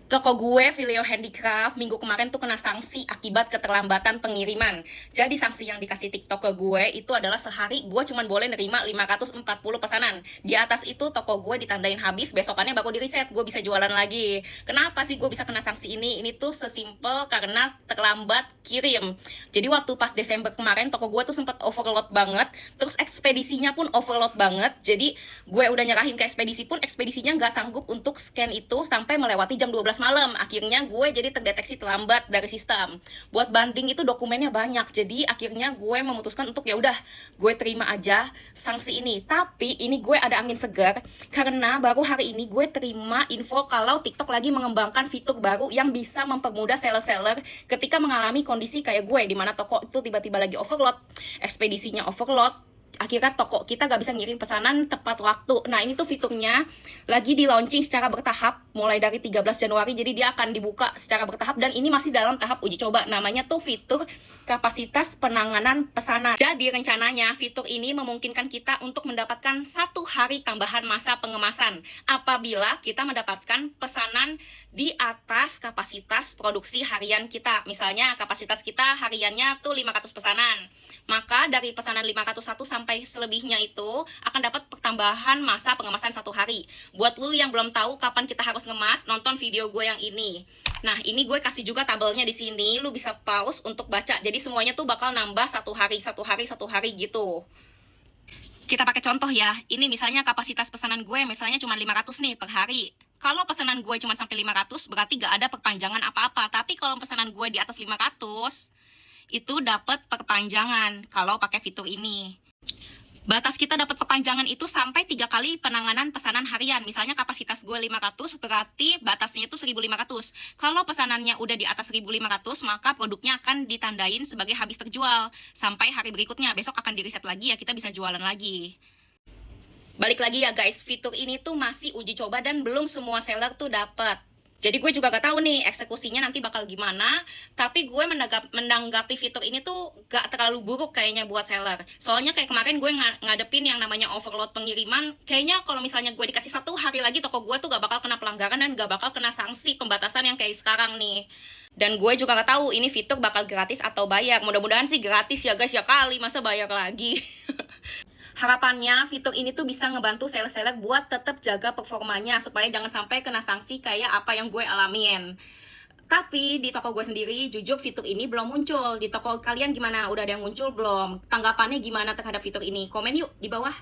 Toko gue, Filio Handicraft, minggu kemarin tuh kena sanksi akibat keterlambatan pengiriman. Jadi sanksi yang dikasih TikTok ke gue itu adalah sehari gue cuma boleh nerima 540 pesanan. Di atas itu toko gue ditandain habis, besokannya baru di reset, gue bisa jualan lagi. Kenapa sih gue bisa kena sanksi ini? Ini tuh sesimpel karena terlambat kirim. Jadi waktu pas Desember kemarin toko gue tuh sempat overload banget, terus ekspedisinya pun overload banget. Jadi gue udah nyerahin ke ekspedisi pun ekspedisinya nggak sanggup untuk scan itu sampai melewati jam 12 malam. Akhirnya gue jadi terdeteksi terlambat dari sistem. Buat banding itu dokumennya banyak. Jadi akhirnya gue memutuskan untuk ya udah gue terima aja sanksi ini. Tapi ini gue ada angin segar karena baru hari ini gue terima info kalau TikTok lagi mengembangkan fitur baru yang bisa mempermudah seller-seller ketika mengalami kondisi kayak gue di mana toko itu tiba-tiba lagi overload, ekspedisinya overload, akhirnya toko kita gak bisa ngirim pesanan tepat waktu. Nah ini tuh fiturnya lagi di launching secara bertahap mulai dari 13 Januari, jadi dia akan dibuka secara bertahap dan ini masih dalam tahap uji coba. Namanya tuh fitur kapasitas penanganan pesanan. Jadi rencananya fitur ini memungkinkan kita untuk mendapatkan 1 hari tambahan masa pengemasan apabila kita mendapatkan pesanan di atas kapasitas produksi harian kita. Misalnya kapasitas kita hariannya tuh 500 pesanan, maka dari pesanan 501 sampai selebihnya itu akan dapat pertambahan masa pengemasan 1 hari. Buat lu yang belum tahu kapan kita harus ngemas, nonton video gue yang ini. Nah, ini gue kasih juga tabelnya di sini, lu bisa pause untuk baca. Jadi semuanya tuh bakal nambah 1 hari, 1 hari, 1 hari gitu. Kita pakai contoh ya, ini misalnya kapasitas pesanan gue misalnya cuma 500 nih per hari. Kalau pesanan gue cuma sampai 500, berarti gak ada perpanjangan apa-apa. Tapi kalau pesanan gue di atas 500, itu dapat perpanjangan kalau pakai fitur ini. Batas kita dapat perpanjangan itu sampai 3 kali penanganan pesanan harian. Misalnya kapasitas gue 500, berarti batasnya itu 1.500. Kalau pesanannya udah di atas 1.500, maka produknya akan ditandain sebagai habis terjual. Sampai hari berikutnya, besok akan di reset lagi ya, kita bisa jualan lagi. Balik lagi ya guys, fitur ini tuh masih uji coba dan belum semua seller tuh dapat. Jadi gue juga gak tahu nih eksekusinya nanti bakal gimana. Tapi gue menanggapi fitur ini tuh gak terlalu buruk kayaknya buat seller. Soalnya kayak kemarin gue ngadepin yang namanya overload pengiriman. Kayaknya kalau misalnya gue dikasih 1 hari lagi, toko gue tuh gak bakal kena pelanggaran dan gak bakal kena sanksi pembatasan yang kayak sekarang nih. Dan gue juga gak tahu ini fitur bakal gratis atau bayar. Mudah-mudahan sih gratis ya guys, ya kali masa bayar lagi. Harapannya fitur ini tuh bisa ngebantu seller-seller buat tetap jaga performanya supaya jangan sampai kena sanksi kayak apa yang gue alamin. Tapi di toko gue sendiri, jujur fitur ini belum muncul. Di toko kalian gimana? Udah ada yang muncul belum? Tanggapannya gimana terhadap fitur ini? Komen yuk di bawah.